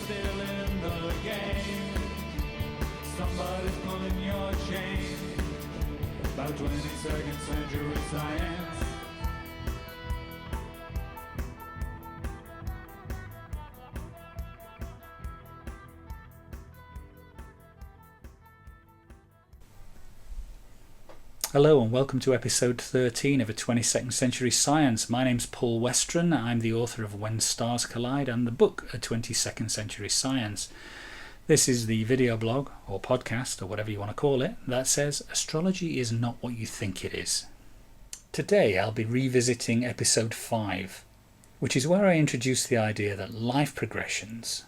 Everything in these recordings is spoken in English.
still in the game. Somebody's pulling your chain. About 22nd century science. Hello and welcome to episode 13 of A 22nd Century Science. My name's Paul Westran. I'm the author of When Stars Collide and the book A 22nd Century Science. This is the video blog or podcast or whatever you want to call it that says astrology is not what you think it is. Today I'll be revisiting episode 5, which is where I introduce the idea that life progressions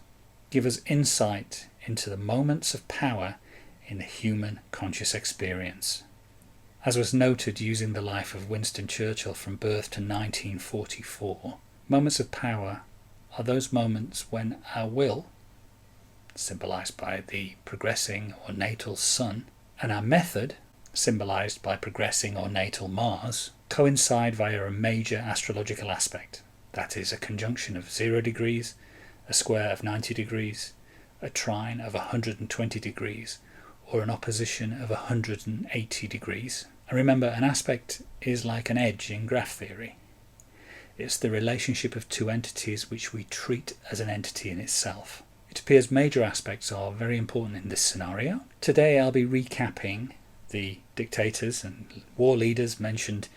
give us insight into the moments of power in the human conscious experience. As was noted using the life of Winston Churchill from birth to 1944, moments of power are those moments when our will, symbolised by the progressing or natal sun, and our method, symbolised by progressing or natal Mars, coincide via a major astrological aspect. That is, a conjunction of 0 degrees, a square of 90 degrees, a trine of 120 degrees, or an opposition of 180 degrees. And remember, an aspect is like an edge in graph theory. It's the relationship of two entities which we treat as an entity in itself. It appears major aspects are very important in this scenario. Today I'll be recapping the dictators and war leaders mentioned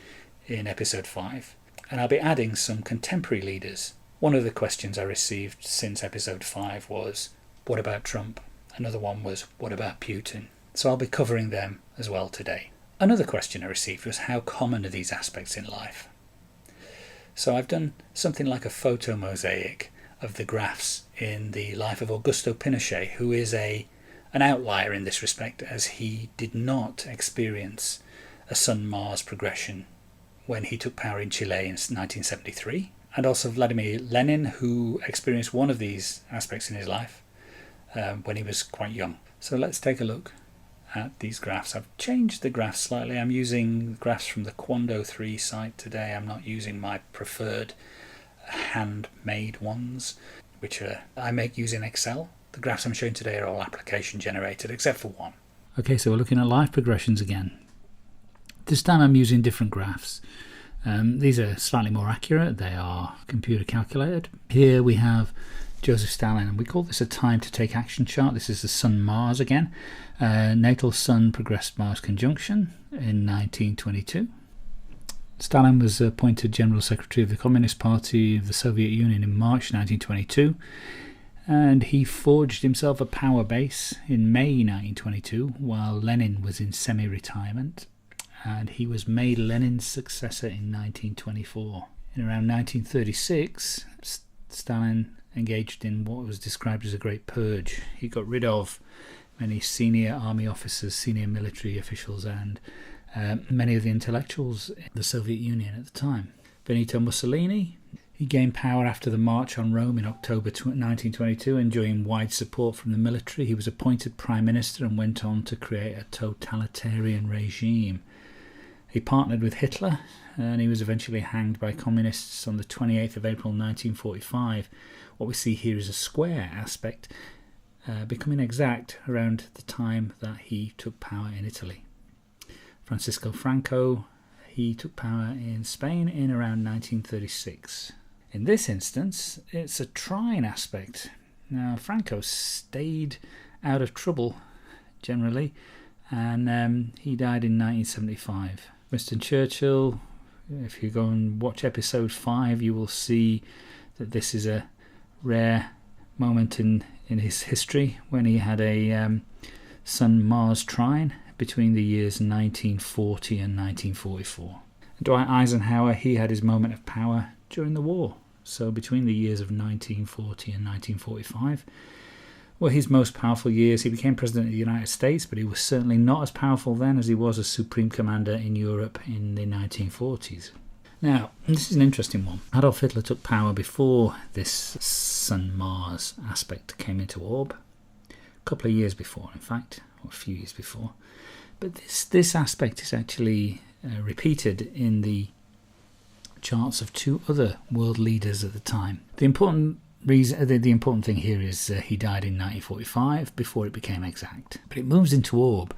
in episode 5, and I'll be adding some contemporary leaders. One of the questions I received since episode 5 was, what about Trump? Another one was, what about Putin? So I'll be covering them as well today. Another question I received was, how common are these aspects in life? So I've done something like a photo mosaic of the graphs in the life of Augusto Pinochet, who is an outlier in this respect, as he did not experience a Sun-Mars progression when he took power in Chile in 1973, and also Vladimir Lenin, who experienced one of these aspects in his life when he was quite young. So let's take a look at these graphs. I've changed the graphs slightly. I'm using graphs from the Quando 3 site today. I'm not using my preferred handmade ones, which I make using Excel. The graphs I'm showing today are all application generated, except for one. Okay, so we're looking at life progressions again. This time I'm using different graphs. These are slightly more accurate. They are computer calculated. Here we have Joseph Stalin, and we call this a time to take action chart. This is the Sun-Mars again. Natal Sun progressed Mars conjunction in 1922. Stalin was appointed General Secretary of the Communist Party of the Soviet Union in March 1922, and he forged himself a power base in May 1922 while Lenin was in semi-retirement, and he was made Lenin's successor in 1924. In around 1936, Stalin engaged in what was described as a great purge. He got rid of many senior army officers, senior military officials, and many of the intellectuals in the Soviet Union at the time. Benito Mussolini, he gained power after the March on Rome in October 1922, enjoying wide support from the military. He was appointed Prime Minister and went on to create a totalitarian regime. He partnered with Hitler, and he was eventually hanged by communists on the 28th of April 1945. What we see here is a square aspect, becoming exact around the time that he took power in Italy. Francisco Franco, he took power in Spain in around 1936. In this instance, it's a trine aspect. Now, Franco stayed out of trouble, generally, and he died in 1975. Winston Churchill, if you go and watch episode 5, you will see that this is a rare moment in his history when he had a Sun-Mars trine between the years 1940 and 1944. Dwight Eisenhower, he had his moment of power during the war. So between the years of 1940 and 1945 were his most powerful years. He became President of the United States, but he was certainly not as powerful then as he was as Supreme Commander in Europe in the 1940s. Now, this is an interesting one. Adolf Hitler took power before this Sun-Mars aspect came into orb. A couple of years before, in fact, or a few years before. But this aspect is actually repeated in the charts of two other world leaders at the time. The important the important thing here is he died in 1945 before it became exact. But it moves into orb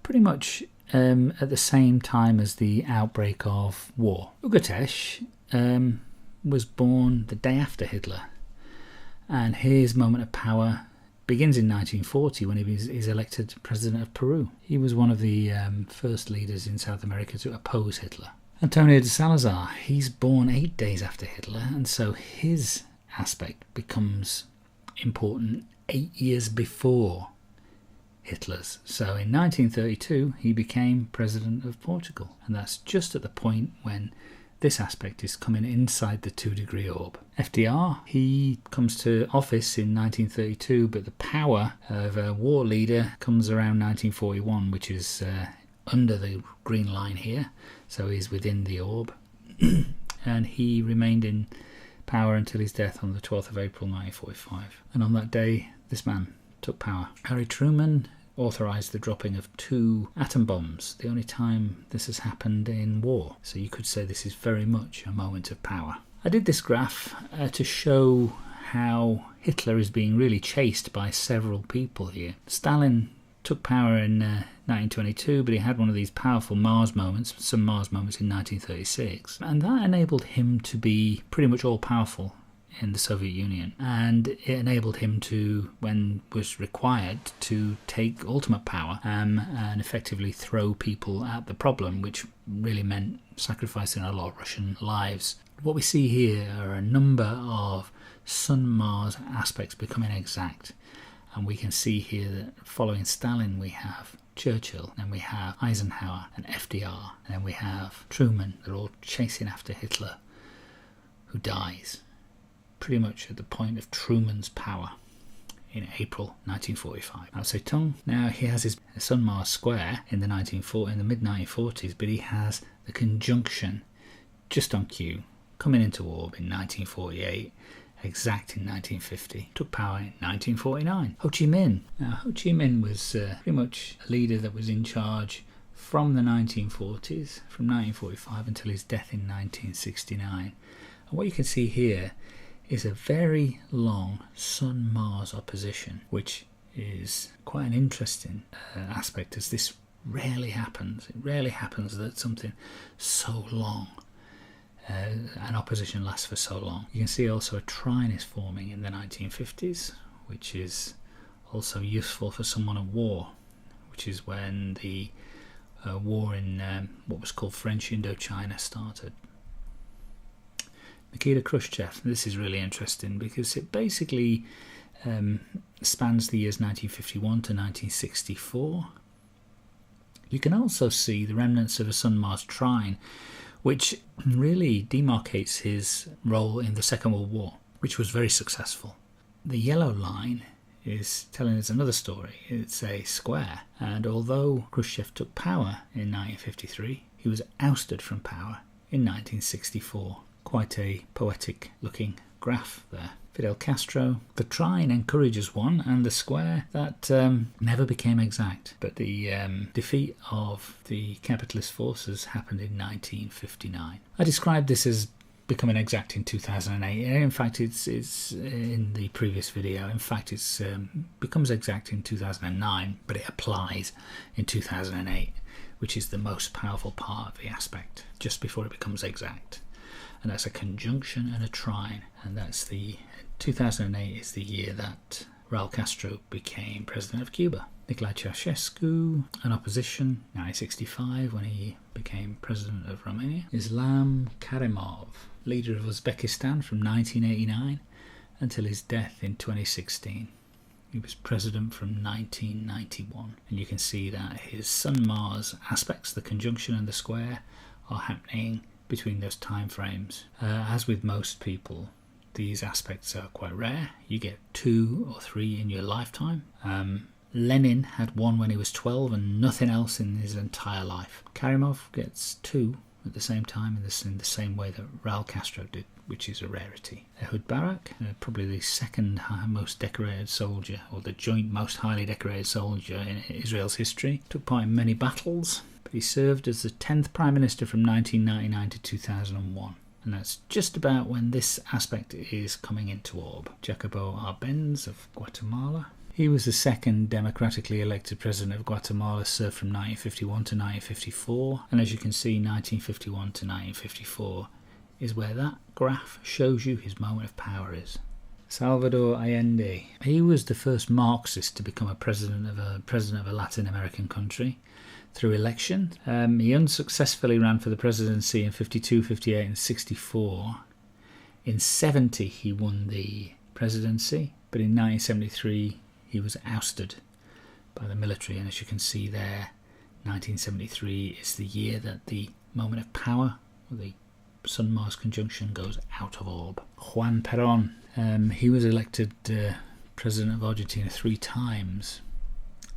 pretty much at the same time as the outbreak of war. Ugatesh was born the day after Hitler, and his moment of power begins in 1940 when he is elected president of Peru. He was one of the first leaders in South America to oppose Hitler. Antonio de Salazar, he's born 8 days after Hitler, and so his aspect becomes important 8 years before Hitler's. So in 1932 he became president of Portugal, and that's just at the point when this aspect is coming inside the 2-degree orb. FDR, he comes to office in 1932, but the power of a war leader comes around 1941, which is under the green line here, so he's within the orb. And he remained in power until his death on the 12th of April 1945. And on that day, this man took power. Harry Truman authorised the dropping of 2 atom bombs, the only time this has happened in war. So you could say this is very much a moment of power. I did this graph to show how Hitler is being really chased by several people here. Stalin took power in 1922, but he had one of these powerful Mars moments, some Mars moments in 1936, and that enabled him to be pretty much all-powerful in the Soviet Union, and it enabled him to, when was required, to take ultimate power and effectively throw people at the problem, which really meant sacrificing a lot of Russian lives. What we see here are a number of Sun-Mars aspects becoming exact. And we can see here that following Stalin we have Churchill, and we have Eisenhower and FDR, and then we have Truman. They're all chasing after Hitler, who dies pretty much at the point of Truman's power in April 1945. Mao Zedong, now he has his Sun-Mars square in the mid-1940s, but he has the conjunction just on cue, coming into orb in 1948. Exact in 1950, took power in 1949. Ho Chi Minh. Now, Ho Chi Minh was pretty much a leader that was in charge from the 1940s, from 1945 until his death in 1969. And what you can see here is a very long Sun-Mars opposition, which is quite an interesting aspect, as this rarely happens. It rarely happens that something so long, an opposition lasts for so long. You can see also a trine is forming in the 1950s, which is also useful for someone at war, which is when the war in what was called French Indochina started. Nikita Khrushchev, this is really interesting because it basically spans the years 1951 to 1964. You can also see the remnants of a Sun-Mars trine, which really demarcates his role in the Second World War, which was very successful. The yellow line is telling us another story. It's a square, and although Khrushchev took power in 1953, he was ousted from power in 1964. Quite a poetic looking graph there. Fidel Castro, the trine encourages one, and the square that never became exact. But the defeat of the capitalist forces happened in 1959. I described this as becoming exact in 2008. In fact, it's in the previous video. In fact, it's becomes exact in 2009, but it applies in 2008, which is the most powerful part of the aspect, just before it becomes exact. And that's a conjunction and a trine, and that's the 2008 is the year that Raul Castro became president of Cuba. Nicolae Ceausescu, an opposition, 1965 when he became president of Romania. Islam Karimov, leader of Uzbekistan from 1989 until his death in 2016. He was president from 1991, and you can see that his Sun-Mars aspects, the conjunction and the square, are happening between those time frames. As with most people, these aspects are quite rare. You get 2 or 3 in your lifetime. Lenin had 1 when he was 12 and nothing else in his entire life. Karimov gets 2 at the same time in the same way that Raul Castro did, which is a rarity. Ehud Barak, probably the second most decorated soldier, or the joint most highly decorated soldier in Israel's history, took part in many battles. But he served as the 10th Prime Minister from 1999 to 2001. And that's just about when this aspect is coming into orb. Jacobo Arbenz of Guatemala. He was the second democratically elected president of Guatemala, served from 1951 to 1954. And as you can see, 1951 to 1954 is where that graph shows you his moment of power is. Salvador Allende. He was the first Marxist to become a president of a Latin American country through election. He unsuccessfully ran for the presidency in 52, 58 and 64. In 70 he won the presidency, but in 1973 he was ousted by the military, and as you can see there, 1973 is the year that the moment of power, or the Sun-Mars conjunction, goes out of orb. Juan Perón. He was elected president of Argentina 3 times,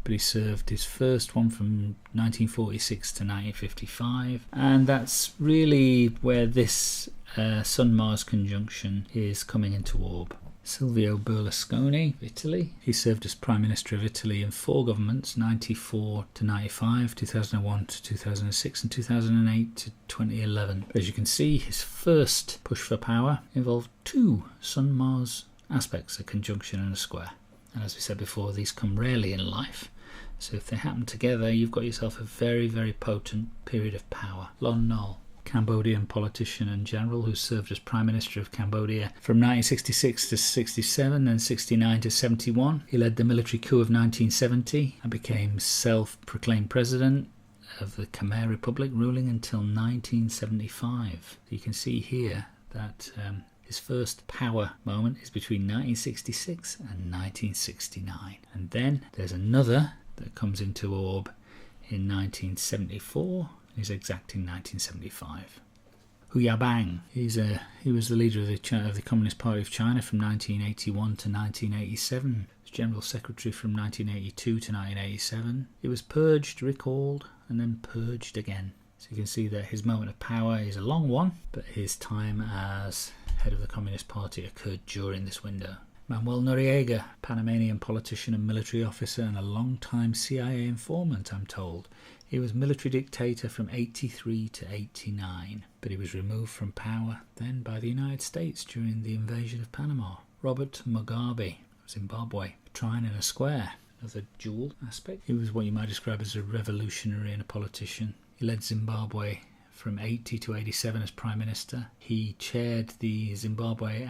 but he served his first one from 1946 to 1955, and that's really where this Sun-Mars conjunction is coming into orb. Silvio Berlusconi, Italy. He served as Prime Minister of Italy in 4 governments, 94 to 95, 2001 to 2006 and 2008 to 2011. As you can see, his first push for power involved 2 Sun-Mars aspects, a conjunction and a square. And as we said before, these come rarely in life. So if they happen together, you've got yourself a very, very potent period of power. Lon Nol, Cambodian politician and general who served as Prime Minister of Cambodia from 1966 to 67 and 69 to 71. He led the military coup of 1970 and became self-proclaimed president of the Khmer Republic, ruling until 1975. You can see here that his first power moment is between 1966 and 1969. And then there's another that comes into orb in 1974. He's exact in 1975. Hu Yaobang. He was the leader of the Communist Party of China from 1981 to 1987. He was General Secretary from 1982 to 1987. He was purged, recalled, and then purged again. So you can see that his moment of power is a long one, but his time as head of the Communist Party occurred during this window. Manuel Noriega, Panamanian politician and military officer and a long-time CIA informant, I'm told. He was military dictator from 83 to 89, but he was removed from power then by the United States during the invasion of Panama. Robert Mugabe, Zimbabwe, a trine and a square, another dual aspect. He was what you might describe as a revolutionary and a politician. He led Zimbabwe from 80 to 87 as Prime Minister. He chaired the Zimbabwe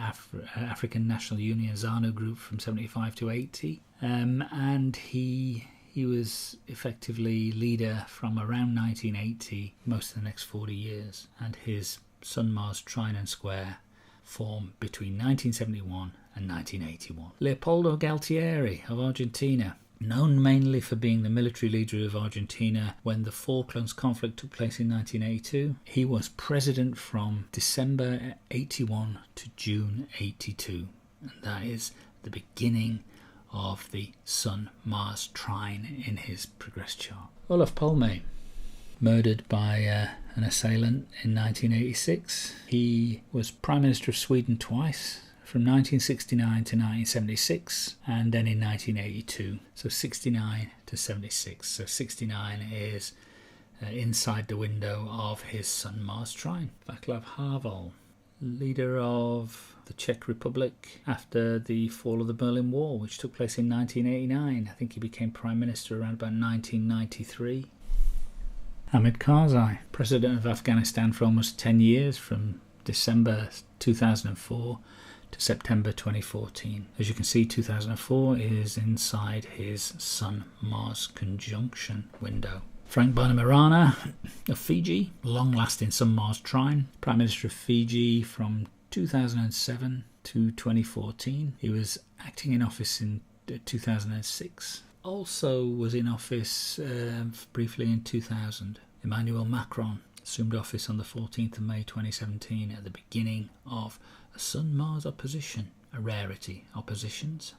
African National Union ZANU group from 75 to 80, and he was effectively leader from around 1980, most of the next 40 years, and his Sun-Mars trine and square formed between 1971 and 1981. Leopoldo Galtieri of Argentina, known mainly for being the military leader of Argentina when the Falklands conflict took place in 1982. He was president from December 81 to June 82, and that is the beginning of the Sun-Mars trine in his progress chart. Olof Palme, murdered by an assailant in 1986. He was Prime Minister of Sweden twice, from 1969 to 1976, and then in 1982. So 69 to 76. So 69 is inside the window of his Sun-Mars trine. Václav Havel, leader of the Czech Republic after the fall of the Berlin Wall, which took place in 1989. I think he became Prime Minister around about 1993. Hamid Karzai, President of Afghanistan for almost 10 years, from December 2004 to September 2014. As you can see, 2004 is inside his Sun-Mars conjunction window. Frank Bainimarama of Fiji, long-lasting Sun-Mars trine, Prime Minister of Fiji from 2007 to 2014. He was acting in office in 2006. Also was in office briefly in 2000. Emmanuel Macron assumed office on the 14th of May 2017 at the beginning of a Sun-Mars opposition, a rarity, oppositions.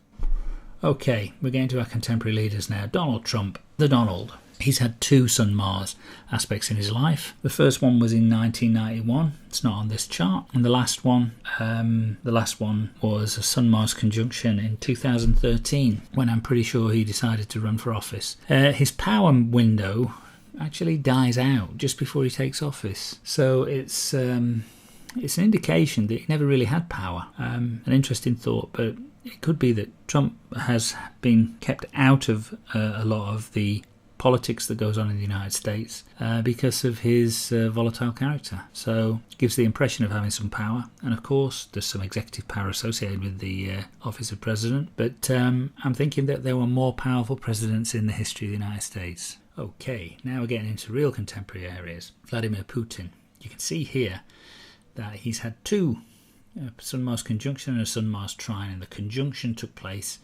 Okay, we're getting to our contemporary leaders now. Donald Trump, the Donald. He's had 2 Sun-Mars aspects in his life. The first one was in 1991. It's not on this chart. And the last one was a Sun-Mars conjunction in 2013, when I'm pretty sure he decided to run for office. His power window actually dies out just before he takes office. So it's it's an indication that he never really had power. An interesting thought, but it could be that Trump has been kept out of a lot of the politics that goes on in the United States because of his volatile character. So it gives the impression of having some power, and of course there's some executive power associated with the office of president, but I'm thinking that there were more powerful presidents in the history of the United States. Okay, now we're getting into real contemporary areas. Vladimir Putin. You can see here that he's had two Sun-Mars conjunction and a Sun-Mars trine, and the conjunction took place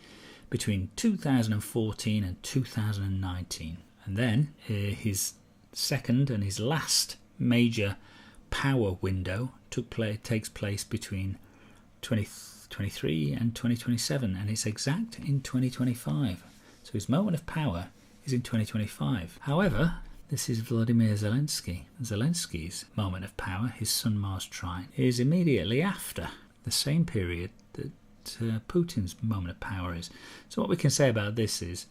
between 2014 and 2019. And then his second and his last major power window takes place between 2023 and 2027, and it's exact in 2025. So his moment of power is in 2025. However, this is Vladimir Zelensky. Zelensky's moment of power, his Sun-Mars trine, is immediately after the same period that Putin's moment of power is. So what we can say about this is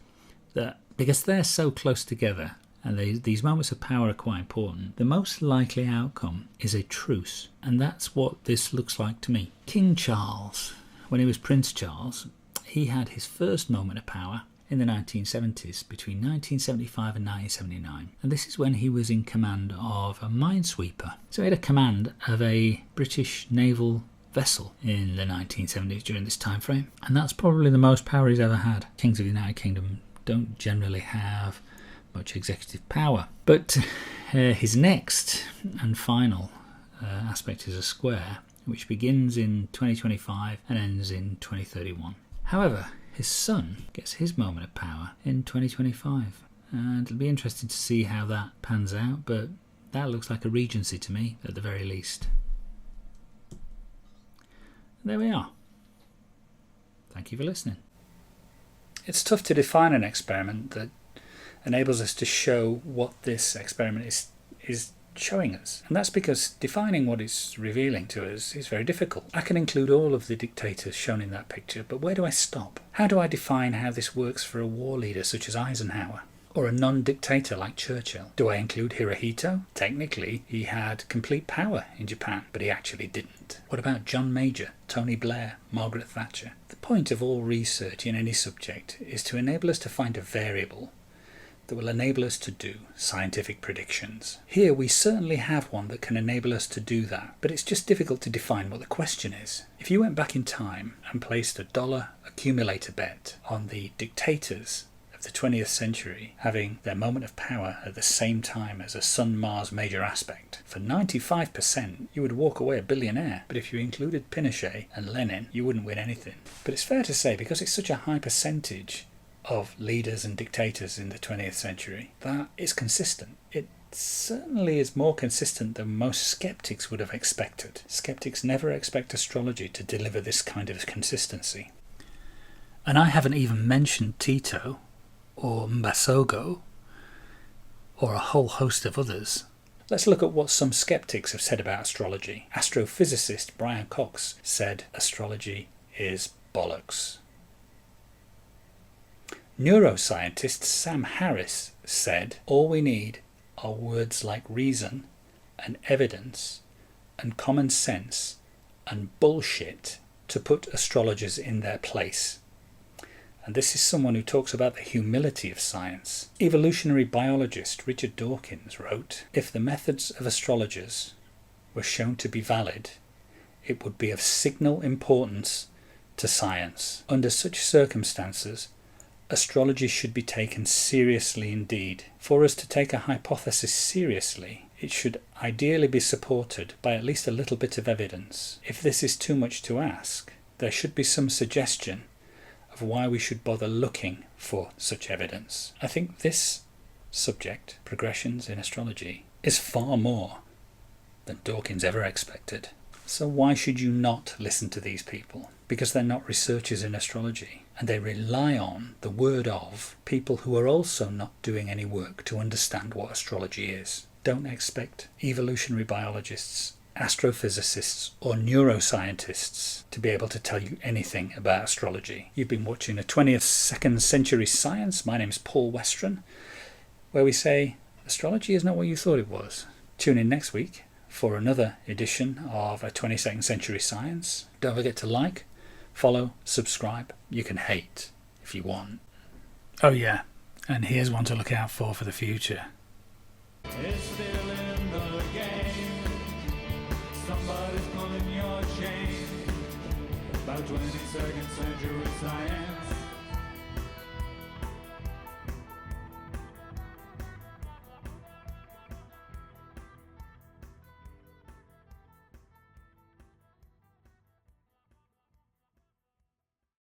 that because they're so close together and these moments of power are quite important, the most likely outcome is a truce, and that's what this looks like to me. King Charles, when he was Prince Charles, he had his first moment of power in the 1970s, between 1975 and 1979, and this is when he was in command of a minesweeper. So he had a command of a British naval vessel in the 1970s during this time frame, and that's probably the most power he's ever had. Kings of the United Kingdom don't generally have much executive power, but his next and final aspect is a square, which begins in 2025 and ends in 2031. However, his son gets his moment of power in 2025, and it'll be interesting to see how that pans out, but that looks like a regency to me at the very least. There we are. Thank you for listening. It's tough to define an experiment that enables us to show what this experiment is showing us. And that's because defining what it's revealing to us is very difficult. I can include all of the dictators shown in that picture, but where do I stop? How do I define how this works for a war leader such as Eisenhower? Or a non-dictator like Churchill? Do I include Hirohito? Technically, he had complete power in Japan, but he actually didn't. What about John Major, Tony Blair, Margaret Thatcher? The point of all research in any subject is to enable us to find a variable that will enable us to do scientific predictions. Here we certainly have one that can enable us to do that, but it's just difficult to define what the question is. If you went back in time and placed a dollar accumulator bet on the dictators of the 20th century having their moment of power at the same time as a Sun-Mars major aspect, for 95% you would walk away a billionaire. But if you included Pinochet and Lenin, you wouldn't win anything. But it's fair to say, because it's such a high percentage of leaders and dictators in the 20th century, that it's consistent. It certainly is more consistent than most skeptics would have expected. Skeptics never expect astrology to deliver this kind of consistency. And I haven't even mentioned Tito or Mbasogo or a whole host of others. Let's look at what some skeptics have said about astrology. Astrophysicist Brian Cox said astrology is bollocks. Neuroscientist Sam Harris said all we need are words like reason and evidence and common sense and bullshit to put astrologers in their place. And this is someone who talks about the humility of science. Evolutionary biologist Richard Dawkins wrote, "If the methods of astrologers were shown to be valid, it would be of signal importance to science. Under such circumstances, astrology should be taken seriously indeed. For us to take a hypothesis seriously, it should ideally be supported by at least a little bit of evidence. If this is too much to ask, there should be some suggestion of why we should bother looking for such evidence." I think this subject, progressions in astrology, is far more than Dawkins ever expected. So why should you not listen to these people? Because they're not researchers in astrology, and they rely on the word of people who are also not doing any work to understand what astrology is. Don't expect evolutionary biologists, astrophysicists or neuroscientists to be able to tell you anything about astrology. You've been watching a 22nd Century Science. My name's Paul Westran, where we say astrology is not what you thought it was. Tune in next week for another edition of A 22nd Century Science. Don't forget to like, follow, subscribe. You can hate if you want. Oh yeah, and here's one to look out for the future. It's still in the game. Somebody's pulling your chain. About 22nd century science.